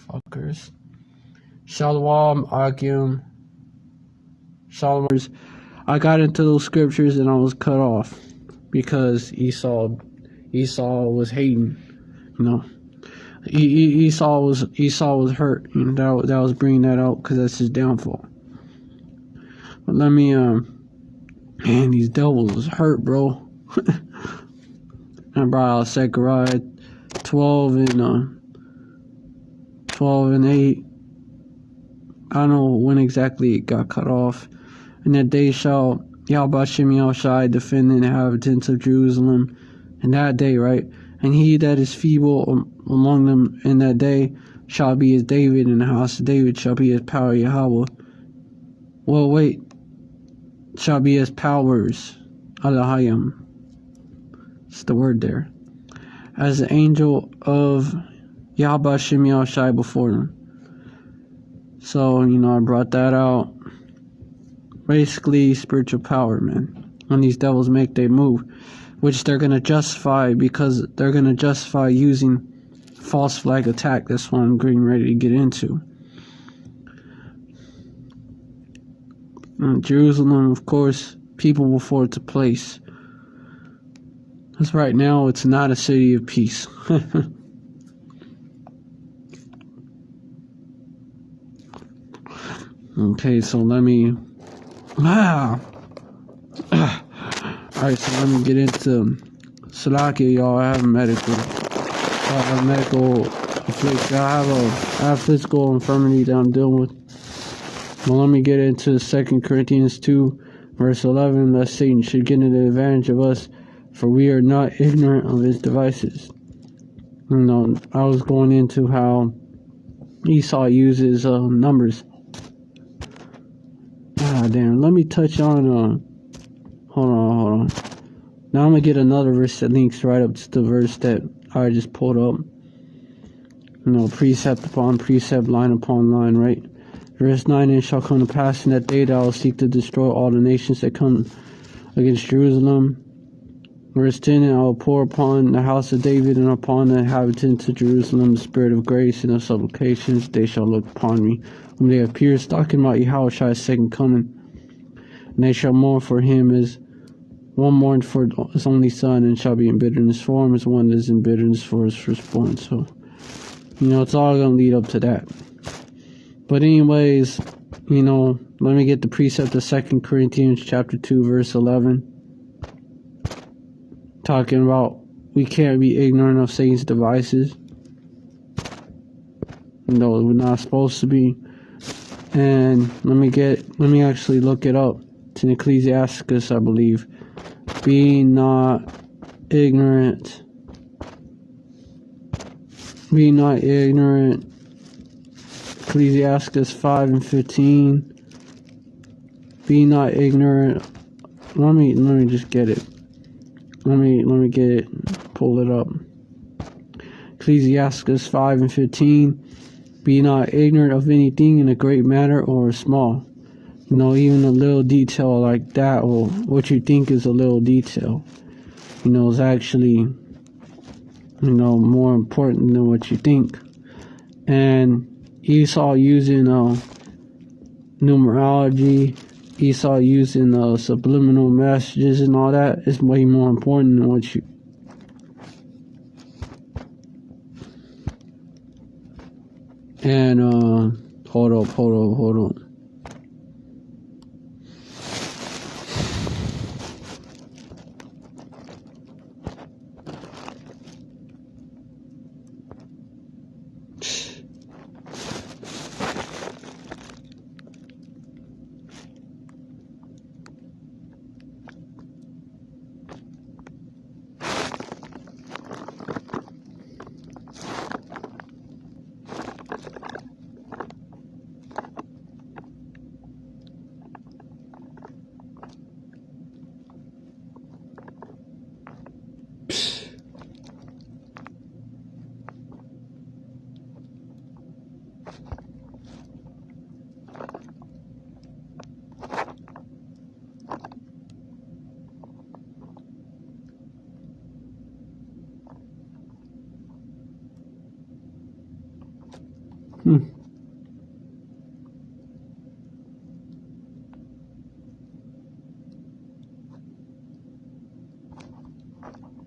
Fuckers. Shalom, Akim, Shalom. I got into those scriptures and I was cut off because Esau was hating. You know, Esau was hurt. You know, that was bringing that out because that's his downfall. But let me man, these devils was hurt, bro. I brought out Zechariah 12 and 8. I don't know when exactly it got cut off. And that day shall Yahweh Shem Yahushai defend the inhabitants of Jerusalem in that day, right? And he that is feeble among them in that day shall be as David, and the house of David shall be as power Yahweh. Well, wait. Shall be as powers. Alahayim. It's the word there. As the angel of Yahweh Shem Yahushai before them. So, you know, I brought that out. Basically, spiritual power, man. When these devils make their move, which they're going to justify because they're going to justify using false flag attack. That's what I'm getting ready to get into. Jerusalem, of course, people before it's a place. Because right now, it's not a city of peace. Okay, so let me... Alright, so let me get into Salakia, y'all. I have medical affliction. I have physical infirmity that I'm dealing with. Well, let me get into 2 Corinthians 2, verse 11. Lest Satan should get an advantage of us, for we are not ignorant of his devices. You know, I was going into how Esau uses numbers. Ah, damn. Let me touch on, hold on. Now I'm going to get another verse that links right up to the verse that I just pulled up. You know, precept upon precept, line upon line, right? Verse 9, it shall come to pass in that day that I will seek to destroy all the nations that come against Jerusalem. Verse 10, and I will pour upon the house of David and upon the inhabitants of Jerusalem the spirit of grace and of supplications. They shall look upon me, whom they have pierced, talking about Yahushua's second coming. And they shall mourn for him as one mourned for his only son, and shall be in bitterness for him as one that is in bitterness for his firstborn. So, you know, it's all going to lead up to that. But anyways, you know, let me get the precept of 2 Corinthians chapter 2, verse 11. Talking about we can't be ignorant of Satan's devices. No, we're not supposed to be. And let me actually look it up. It's in Ecclesiasticus, I believe. Be not ignorant. Ecclesiasticus 5 and 15. Be not ignorant. Let me just get it. Let me get it. Pull it up. Ecclesiasticus 5 and 15. Be not ignorant of anything in a great matter or a small. You know, even a little detail like that, or what you think is a little detail, you know, is actually, you know, more important than what you think. And Esau using numerology, Esau using subliminal messages and all that is way more important than what you... And, hold up.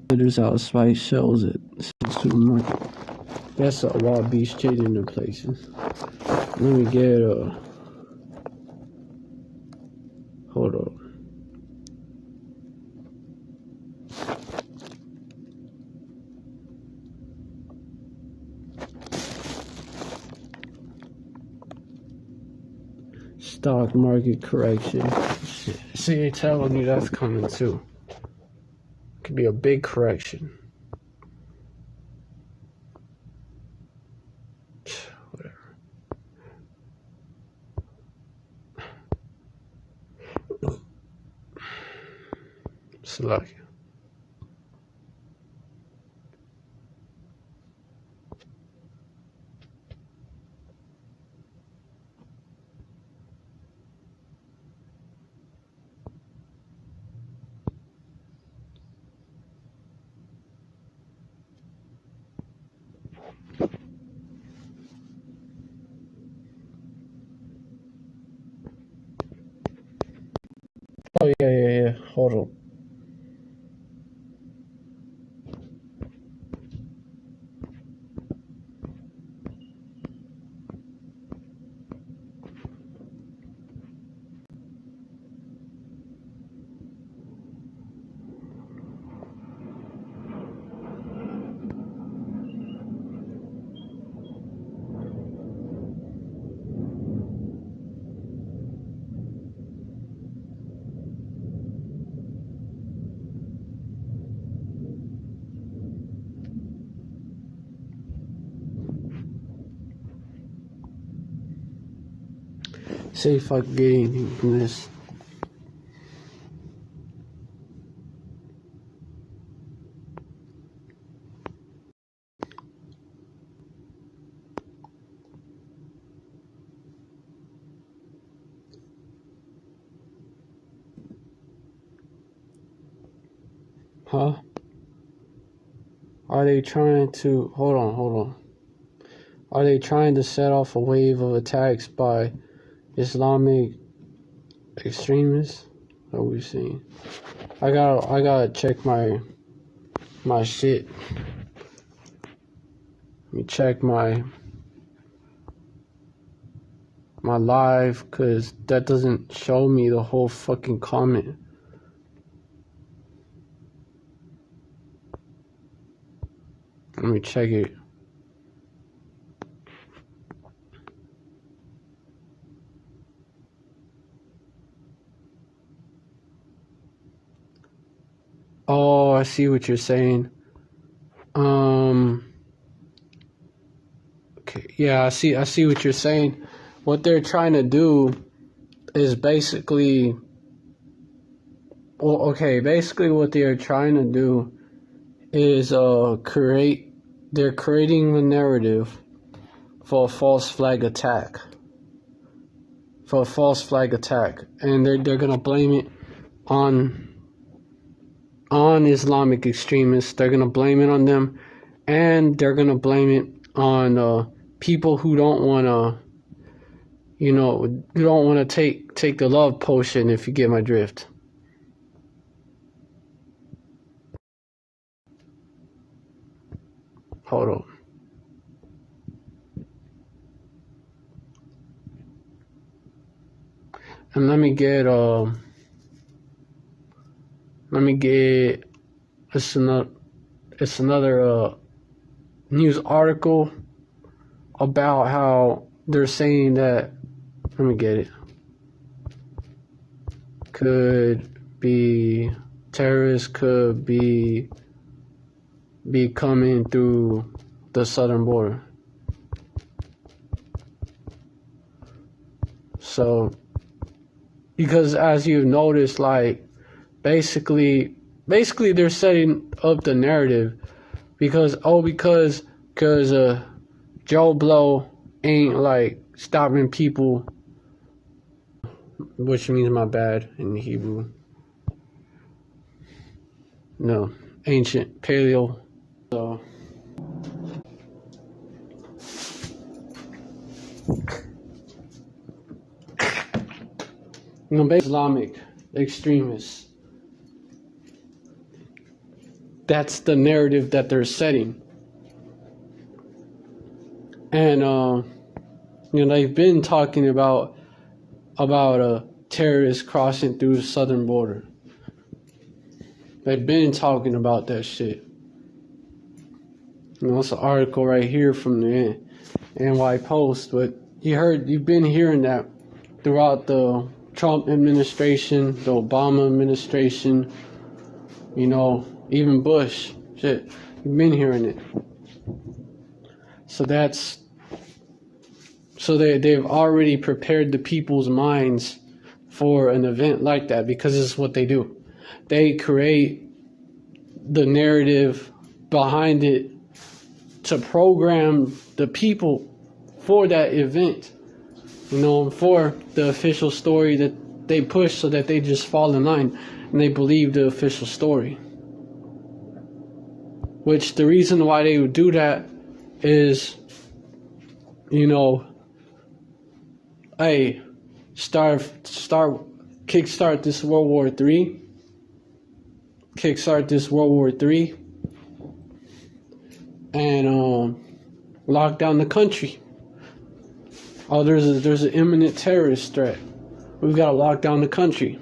There's out spice shells at the supermarket. That's a wild beast chasing the places. Let me get hold up. Stock market correction. See, they're telling you that's coming too. Could be a big correction. Whatever. Select. Oh yeah. Hold on. See if I can get anything from this. Huh? Are they trying to hold on? Are they trying to set off a wave of attacks by Islamic extremists? What are we seeing? I gotta check my shit. Let me check my live, cause that doesn't show me the whole fucking comment. Let me check it. Oh, I see what you're saying. Okay, yeah, I see what you're saying. What they're trying to do is basically, well, okay, basically what they're trying to do is they're creating a narrative for a false flag attack. And they're gonna blame it on Islamic extremists. They're gonna blame it on them, and they're gonna blame it on people who don't wanna, who don't wanna take the love potion. If you get my drift. Hold on. And let me get it's another news article about how they're saying that, let me get it, terrorists could be coming through the southern border. So, because as you've noticed, like, basically they're setting up the narrative because Joe Blow ain't like stopping people, which means my bad in Hebrew. No, ancient paleo. So You know, Islamic extremists. That's the narrative that they're setting. And you know, they've been talking about terrorists crossing through the southern border. They've been talking about that shit. You know, it's an article right here from the NY Post, but you've been hearing that throughout the Trump administration, the Obama administration, you know, even Bush. Shit, you've been hearing it. So they've already prepared the people's minds for an event like that, because this is what they do. They create the narrative behind it to program the people for that event, you know, for the official story that they push, so that they just fall in line and they believe the official story. Which the reason why they would do that is, you know, hey, kickstart this World War III. Kickstart this World War III. And lock down the country. Oh, there's an imminent terrorist threat. We've got to lock down the country.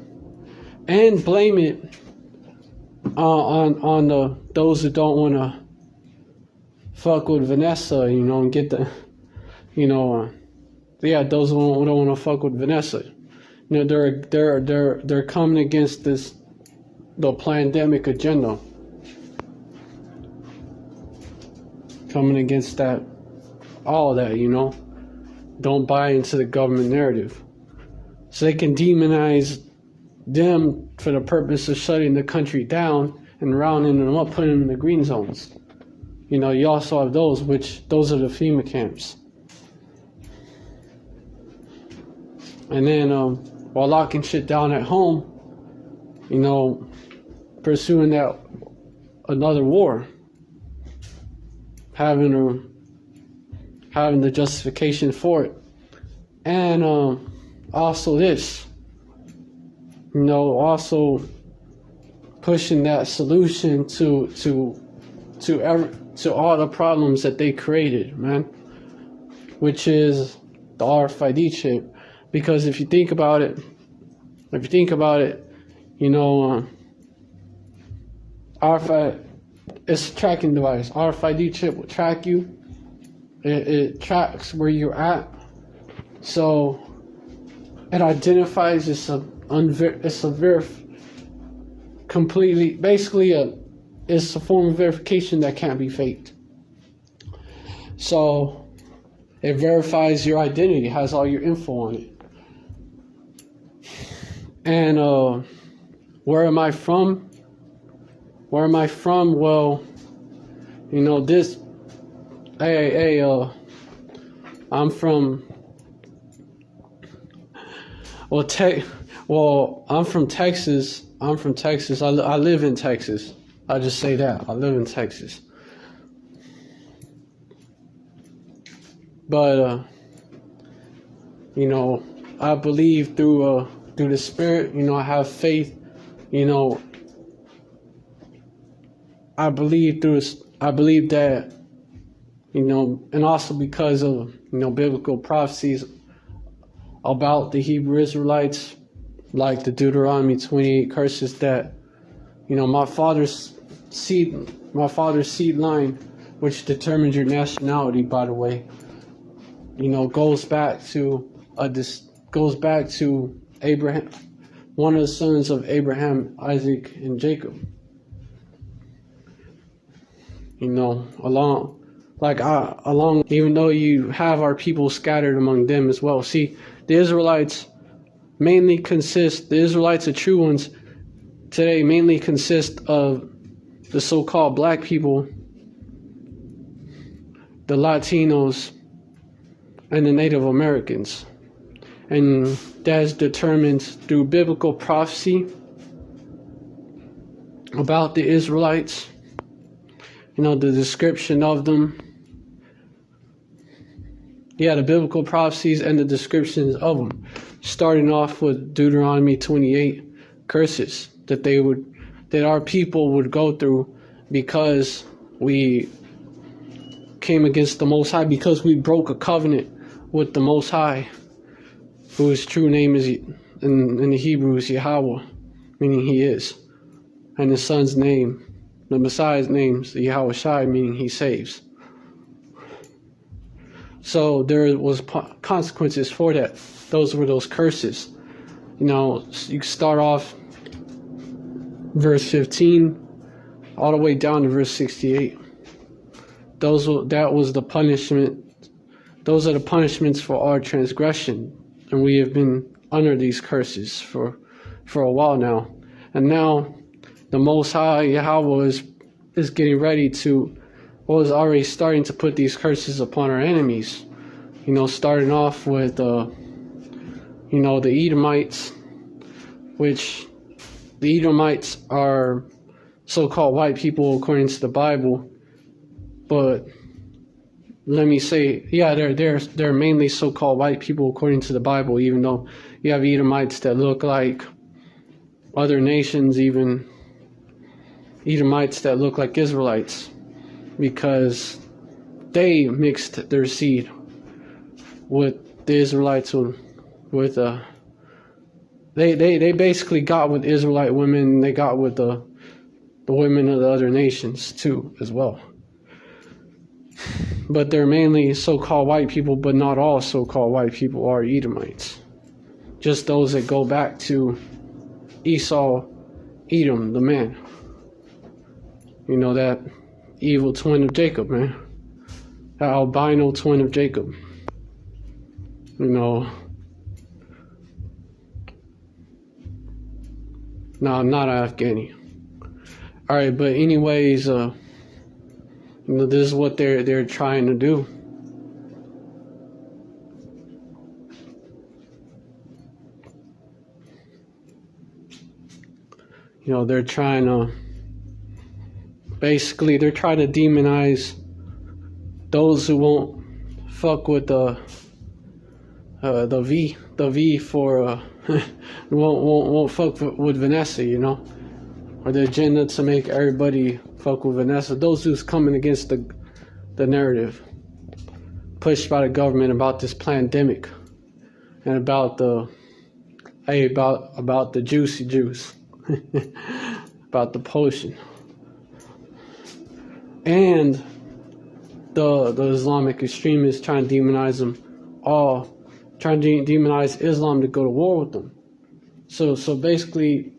And blame it on those that don't want to fuck with Vanessa, you know, and get the, you know, those who don't want to fuck with Vanessa. You know, they're coming against the pandemic agenda. Coming against that, all of that, you know. Don't buy into the government narrative. So they can demonize them for the purpose of shutting the country down and rounding them up, putting them in the green zones. You know, you also have those are the FEMA camps. And then while locking shit down at home, you know, pursuing that another war, having the justification for it. And also this, you know, also pushing that solution to all the problems that they created, man, which is the RFID chip. Because if you think about it, you know, RFID, it's a tracking device. RFID chip will track you. It tracks where you're at. So it identifies it's a form of verification that can't be faked. So it verifies your identity, has all your info on it. And where am I from? Well, you know, I'm from, I'm from Texas. I live in Texas. I'll just say that. I live in Texas. But, you know, I believe through the Spirit, you know, I have faith, you know, I believe that, you know, and also because of, you know, biblical prophecies about the Hebrew Israelites, like the Deuteronomy 28 curses that, you know, my father's seed line, which determines your nationality, by the way, you know, goes back to Abraham, one of the sons of Abraham, Isaac, and Jacob. You know, even though you have our people scattered among them as well. See, the Israelites, the true ones today, mainly consist of the so-called black people, the Latinos, and the Native Americans. And that is determined through biblical prophecy about the Israelites. You know, the description of them. Yeah, the biblical prophecies and the descriptions of them, starting off with Deuteronomy 28 curses that our people would go through because we came against the Most High, because we broke a covenant with the Most High, whose true name is in the Hebrew is Yahweh, meaning He is, and His Son's name, the Messiah's name, is Yahweh Shai, meaning He saves. So there was consequences for that. Those were those curses. You start off verse 15 all the way down to verse 68. That was the punishment. Those are the punishments for our transgression, and we have been under these curses for a while now. And now the Most High Yahweh is getting ready to, is already starting to put these curses upon our enemies. Starting off with the Edomites, which the Edomites are so-called white people according to the Bible. But let me say, yeah, they're mainly so-called white people according to the Bible, even though you have Edomites that look like other nations, even Edomites that look like Israelites, because they mixed their seed with the Israelites, they basically got with Israelite women. They got with the women of the other nations too, as well. But they're mainly so-called white people, but not all so-called white people are Edomites. Just those that go back to Esau, Edom, the man. That evil twin of Jacob, man. That albino twin of Jacob. No, I'm not Afghani. Alright, but anyways, this is what they're trying to do. They're trying to demonize those who won't fuck with the V for won't fuck with Vanessa, or the agenda to make everybody fuck with Vanessa. Those who's coming against the narrative pushed by the government about this pandemic and about the juicy juice, about the potion, and the Islamic extremists trying to demonize them all. Trying to demonize Islam to go to war with them. So basically,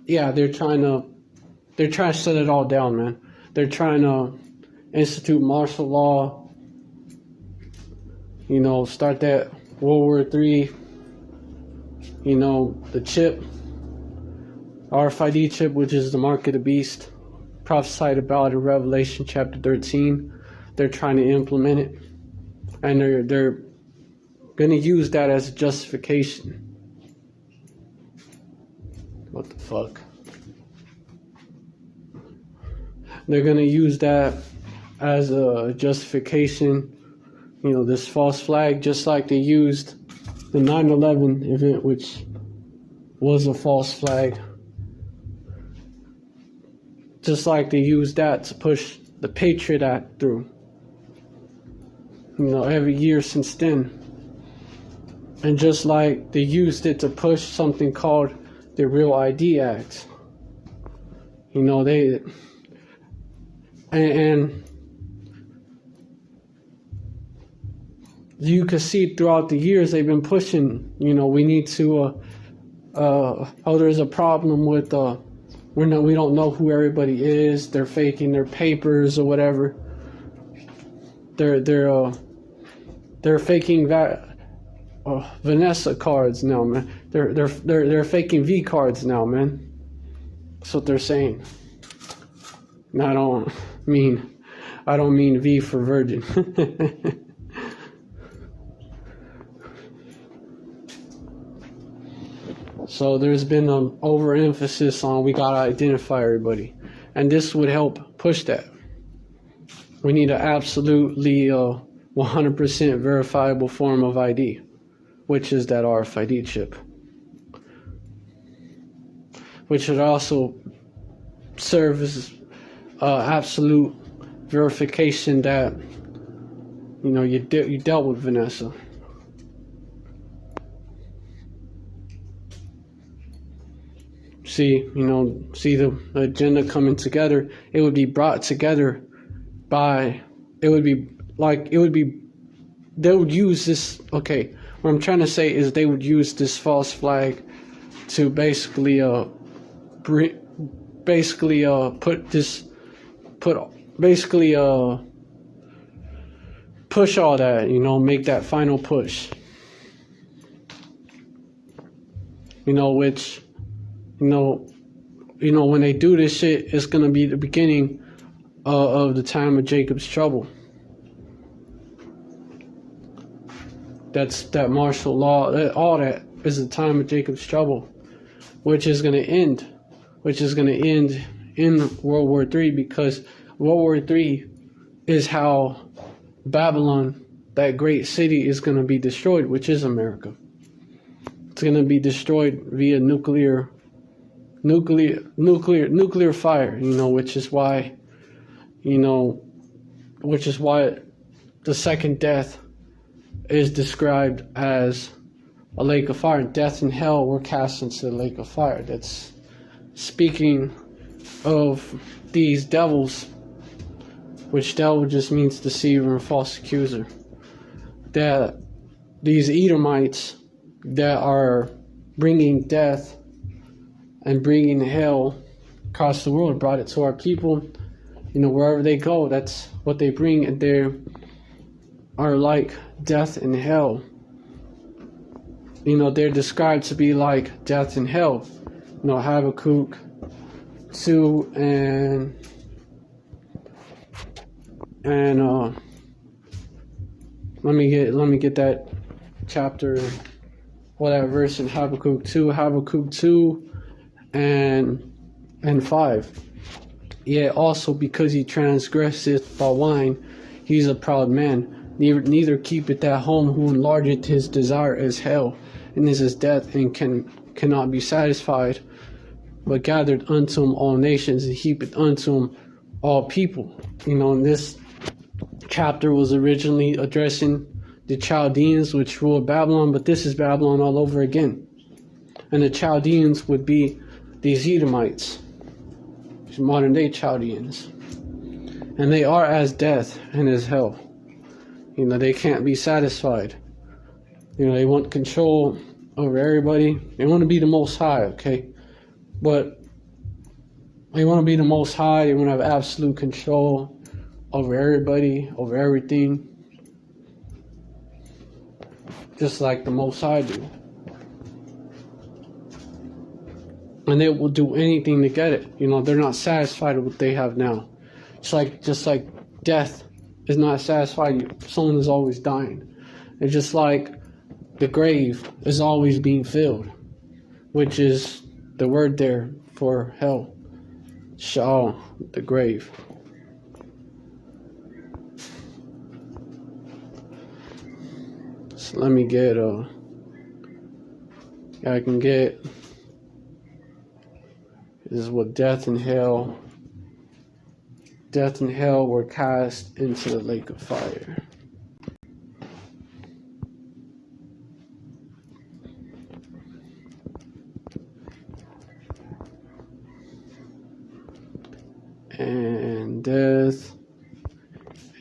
yeah, they're trying to shut it all down, man. They're trying to institute martial law. Start that World War III. The chip, RFID chip, which is the mark of the beast, prophesied about in Revelation chapter 13. They're trying to implement it, and they're going to use that as a justification. What the fuck? They're going to use that as a justification, this false flag, just like they used the 9/11 event, which was a false flag. Just like they used that to push the Patriot Act through, every year since then. And just like they used it to push something called the Real ID Act. And you can see throughout the years they've been pushing, we need to, there's a problem with, we don't know who everybody is. They're faking their papers or whatever. They're faking that. Vanessa cards now, man. They're faking V cards now, man. That's what they're saying. And I don't mean V for virgin. So there's been an overemphasis on we gotta identify everybody, and this would help push that. We need to absolutely 100% verifiable form of ID, which is that RFID chip, which would also serve as absolute verification that you dealt with Vanessa. See the agenda coming together. It would be brought together by, they would use this, okay, what I'm trying to say is they would use this false flag to basically push all that, make that final push, which when they do this shit, it's gonna be the beginning of the time of Jacob's trouble. That martial law, all that is the time of Jacob's trouble, which is gonna end in World War III, because World War III is how Babylon, that great city, is gonna be destroyed, which is America. It's gonna be destroyed via nuclear fire, which is why the second death is described as a lake of fire. Death and hell were cast into the lake of fire. That's speaking of these devils, which devil just means deceiver and false accuser. That these Edomites that are bringing death and bringing hell across the world, brought it to our people. Wherever they go, that's what they bring, and they are like death and hell. They're described to be like death and hell. Habakkuk 2 and let me get that chapter, or that verse in Habakkuk 2 and 5. Yet also because he transgresseth by wine, he is a proud man. Neither keepeth at home, who enlargeth his desire as hell, and is as death, and cannot be satisfied, but gathered unto him all nations, and heapeth unto him all people. And this chapter was originally addressing the Chaldeans, which ruled Babylon, but this is Babylon all over again. And the Chaldeans would be these Edomites, modern day Chaldeans, and they are as death and as hell. They can't be satisfied. They want control over everybody. They want to be the most high, okay? But they want to be the most high. They want to have absolute control over everybody, over everything, just like the Most High do. And they will do anything to get it. They're not satisfied with what they have now. Just like death is not satisfied. Someone is always dying. It's just like the grave is always being filled, which is the word there for hell. Sheol, the grave. So let me get I can get. This is what death and hell were cast into the lake of fire. And death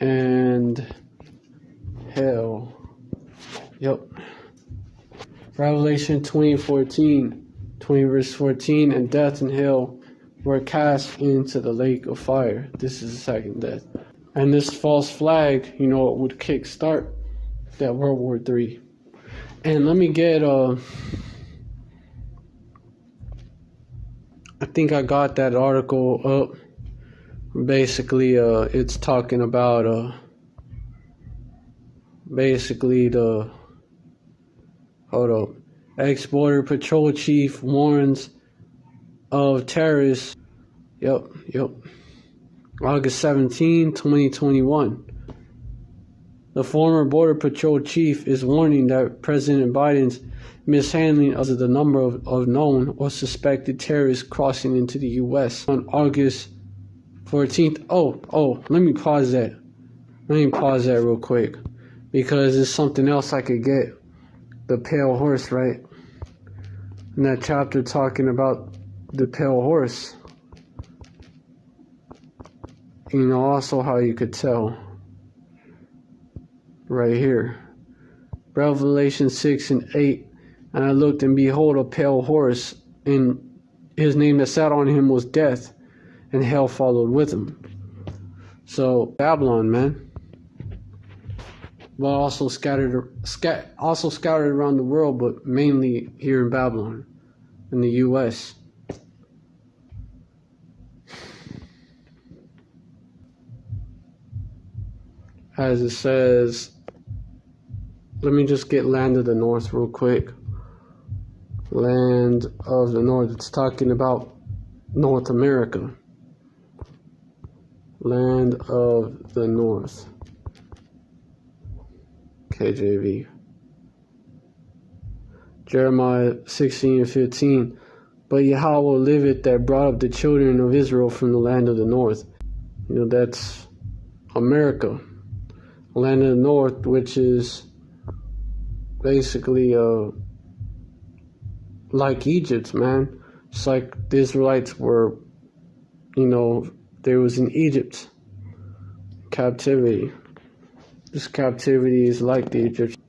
and hell. Yep. Revelation 20:14. 20 verse 14, and death and hell were cast into the lake of fire. This is the second death. And this false flag, it would kickstart that World War III. And let me get, I think I got that article up. Basically, it's talking about, hold up. Ex-Border Patrol Chief warns of terrorists. Yep. August 17, 2021. The former Border Patrol chief is warning that President Biden's mishandling of the number of known or suspected terrorists crossing into the U.S. on August 14th. Let me pause that. Let me pause that real quick, because there's something else I could get. The pale horse, right? In that chapter talking about the pale horse. You know, also how you could tell. Right here. Revelation 6 and 8. And I looked, and behold, a pale horse, and his name that sat on him was Death, and hell followed with him. So, Babylon, man. But also scattered around the world, but mainly here in Babylon, in the U.S. As it says, let me just get Land of the North real quick. Land of the North. It's talking about North America. Land of the North. KJV. Jeremiah 16 and 15. But Yahweh liveth that brought up the children of Israel from the land of the north. You know, that's America. Land of the north, which is basically like Egypt, man. It's like the Israelites were, you know, they was in Egypt. Captivity. This captivity is like the Egyptian.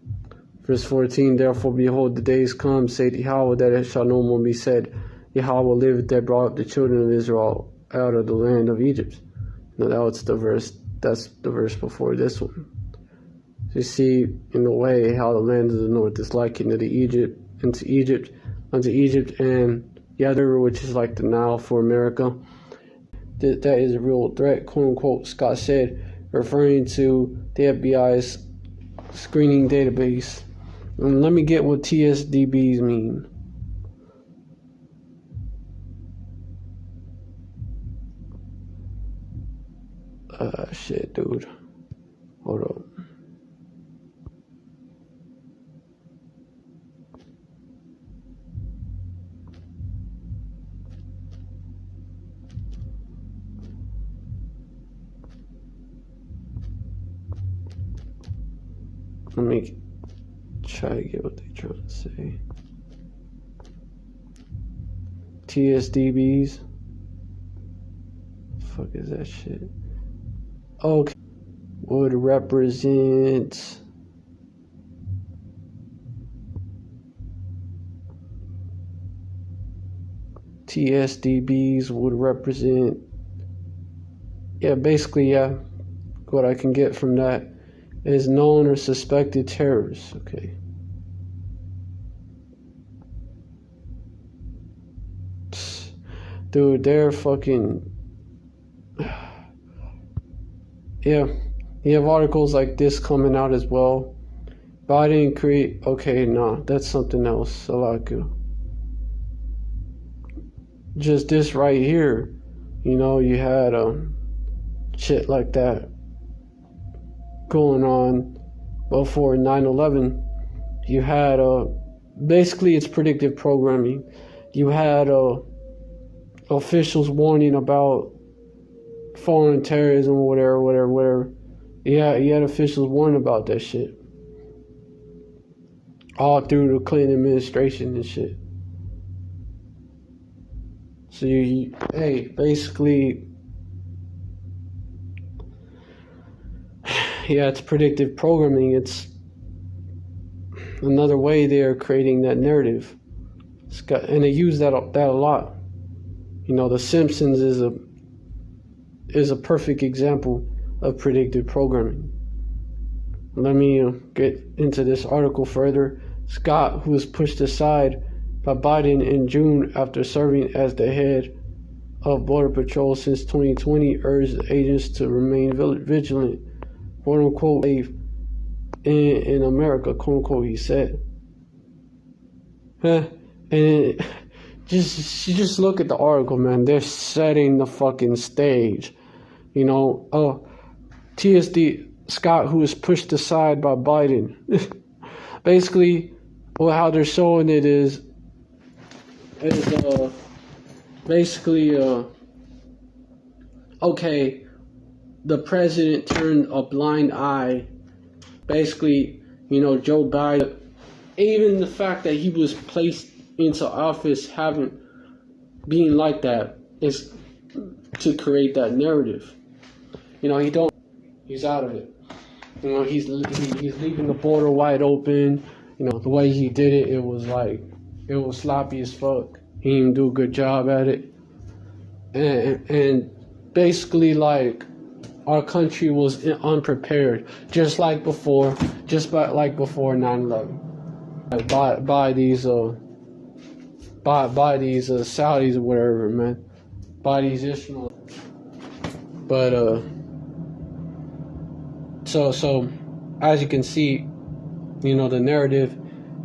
Verse 14, therefore, behold, the days come, saith Yahweh, that it shall no more be said, Yahweh liveth that brought up the children of Israel out of the land of Egypt. Now that was the verse, that's the verse before this one. So you see, in a way, how the land of the north is likened to Egypt, unto Egypt, and Yadar, which is like the Nile for America. That is a real threat, quote unquote, Scott said, referring to the FBI's screening database. And let me get what TSDBs mean. Shit, dude. Hold up. Let me try to get what they're trying to say. TSDBs. Fuck is that shit? Okay. Would represent TSDBs would represent, yeah, basically, yeah, what I can get from that is known or suspected terrorists. Okay. Dude, they're fucking, yeah, you have articles like this coming out as well. Biden create, okay, nah, that's something else. I like you. Just this right here, you know, you had shit like that going on before 9/11. You had basically it's predictive programming. You had officials warning about foreign terrorism, whatever. Yeah, you had officials warning about that shit all through the Clinton administration and shit. So hey, basically, yeah, it's predictive programming. It's another way they are creating that narrative. And they use that a lot. You know, The Simpsons is a perfect example of predictive programming. Let me get into this article further. Scott, who was pushed aside by Biden in June after serving as the head of Border Patrol since 2020, urged agents to remain vigilant, quote unquote, safe in America, quote unquote, he said. And just look at the article, man. They're setting the fucking stage. You know, Scott, who was pushed aside by Biden. Basically, well, how they're showing it is basically, okay, the president turned a blind eye. Basically, Joe Biden, even the fact that he was placed into office being like that is to create that narrative. He's out of it. He's leaving the border wide open. The way he did it, it was sloppy as fuck. He didn't do a good job at it. And basically, like, our country was unprepared, just like before 9/11, by these Saudis or whatever, man, by these Israel. But so as you can see, the narrative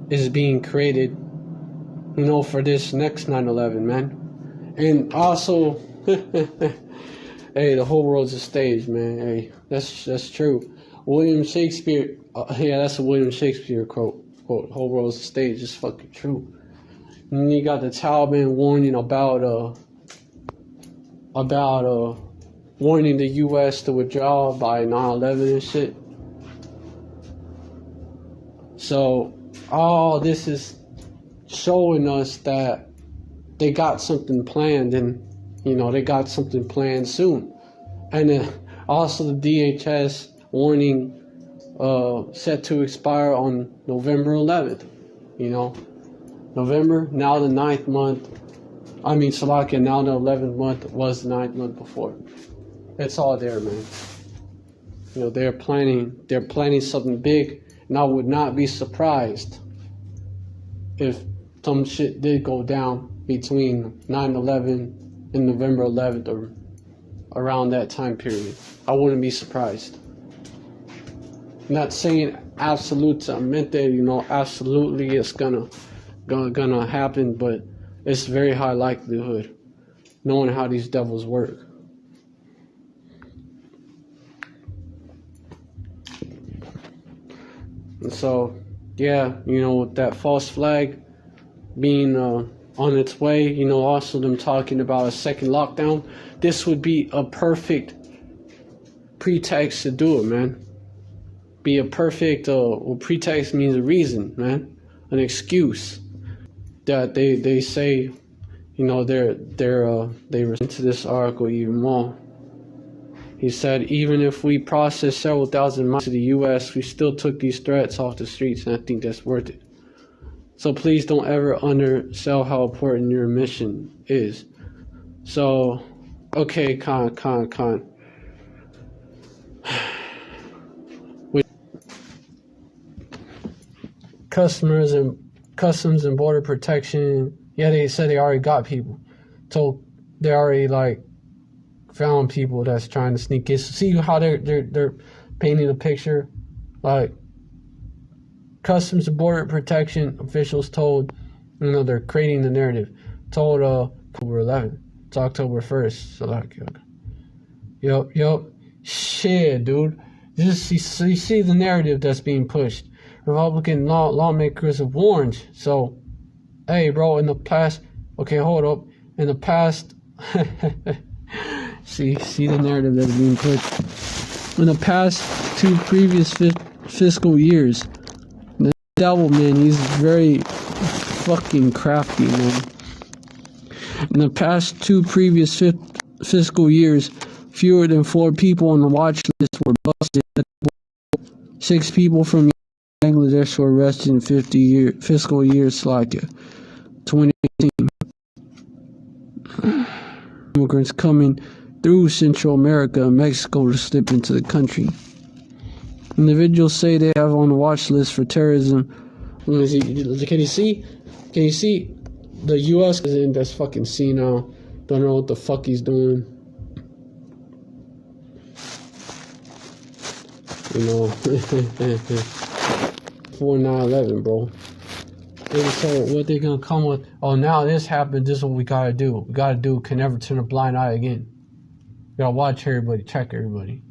is being created, for this next 9/11, man. And also, hey, the whole world's a stage, man. Hey, that's true. William Shakespeare, that's a William Shakespeare quote. Whole world's a stage. It's fucking true. And you got the Taliban warning about warning the U.S. to withdraw by 9/11 and shit. So all this is showing us that they got something planned, and they got something planned soon. And then also the DHS warning set to expire on November 11th. November, now the 9th month. I mean, Slovakia, now the 11th month, was the 9th month before. It's all there, man. They're planning something big, and I would not be surprised if some shit did go down between 9/11 and November 11th, or around that time period. I wouldn't be surprised. I'm not saying absolutamente, absolutely it's gonna happen, but it's very high likelihood, knowing how these devils work. And so, yeah, with that false flag being on its way, also them talking about a second lockdown, this would be a perfect pretext to do it, man. Be a perfect, pretext means a reason, man, an excuse that they say, they were into this article even more. He said, even if we processed several thousand miles to the U.S., we still took these threats off the streets, and I think that's worth it. So please don't ever undersell how important your mission is. So, okay, Con. With Customs and Border Protection, yeah, they said they already got people. So they already found people that's trying to sneak in. See how they're painting a picture, like. Customs and Border Protection officials told, they're creating the narrative, told October 11th. It's October 1st. So yup. Shit, dude. You see the narrative that's being pushed. Republican lawmakers have warned. So, hey, bro, in the past, okay, hold up. In the past, see the narrative that's being pushed. In the past 2 previous fiscal years, devil, man, he's very fucking crafty, man. In the past 2 previous fiscal years, fewer than 4 people on the watch list were busted. 6 people from Bangladesh were arrested in fiscal year Slovakia 2018. Immigrants coming through Central America and Mexico to slip into the country. Individuals say they have on the watch list for terrorism. Can you see? The U.S. president that's fucking senile, don't know what the fuck he's doing. For 9/11, bro. And so what they gonna come with? Oh, now this happened. This is what we gotta do. Can never turn a blind eye again. You gotta watch everybody, check everybody.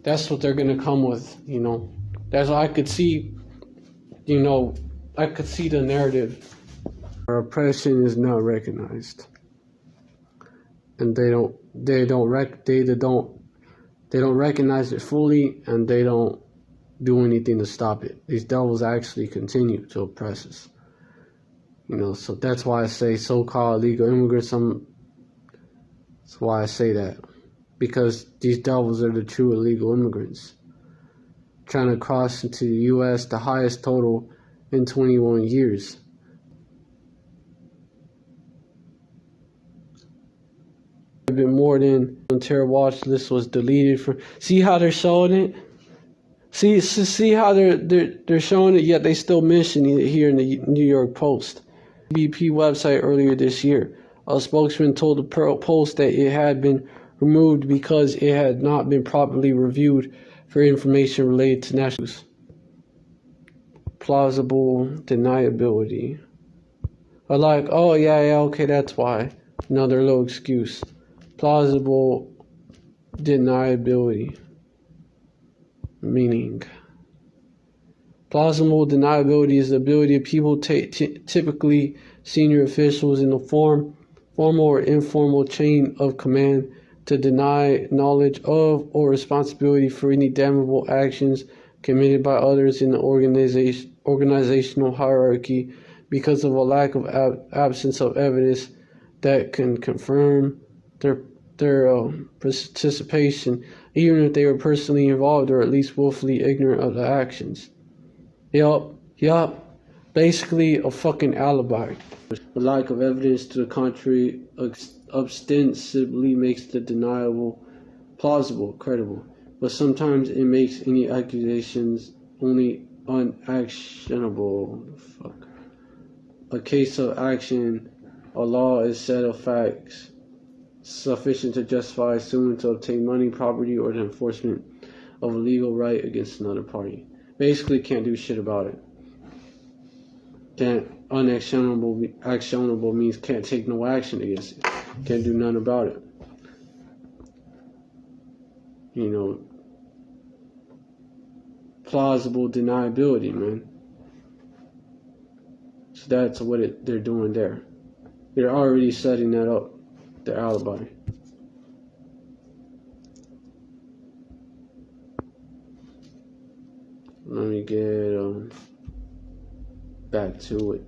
That's what they're gonna come with, you know. That's what I could see, you know. I could see the narrative. Our oppression is not recognized, and they don't recognize it fully, and they don't do anything to stop it. These devils actually continue to oppress us, you know. So that's why I say so-called illegal immigrants. That's why I say that, because these devils are the true illegal immigrants trying to cross into the U.S., the highest total in 21 years. A bit more than terror watch list was deleted for. See how they're showing it. See how they're showing it. Yet they still mention it here in the New York Post, BP website earlier this year. A spokesman told the Post that it had been removed because it had not been properly reviewed for information related to national news. Plausible deniability. Or like, oh yeah, okay, that's why. Another little excuse. Plausible deniability. Meaning, plausible deniability is the ability of people, typically senior officials in the formal or informal chain of command, to deny knowledge of or responsibility for any damnable actions committed by others in the organizational hierarchy because of a lack of absence of evidence that can confirm their participation, even if they were personally involved or at least willfully ignorant of the actions. Yup. Basically a fucking alibi. The lack of evidence to the contrary ostensibly makes the deniable plausible, credible, but sometimes it makes any accusations only unactionable. Fuck. A case of action, a law is set of facts sufficient to justify suing to obtain money, property, or the enforcement of a legal right against another party. Basically, can't do shit about it. Can't actionable means can't take no action against it. Can't do nothing about it. You know, plausible deniability, man. So that's what they're doing there. They're already setting that up, their alibi. Let me get back to it.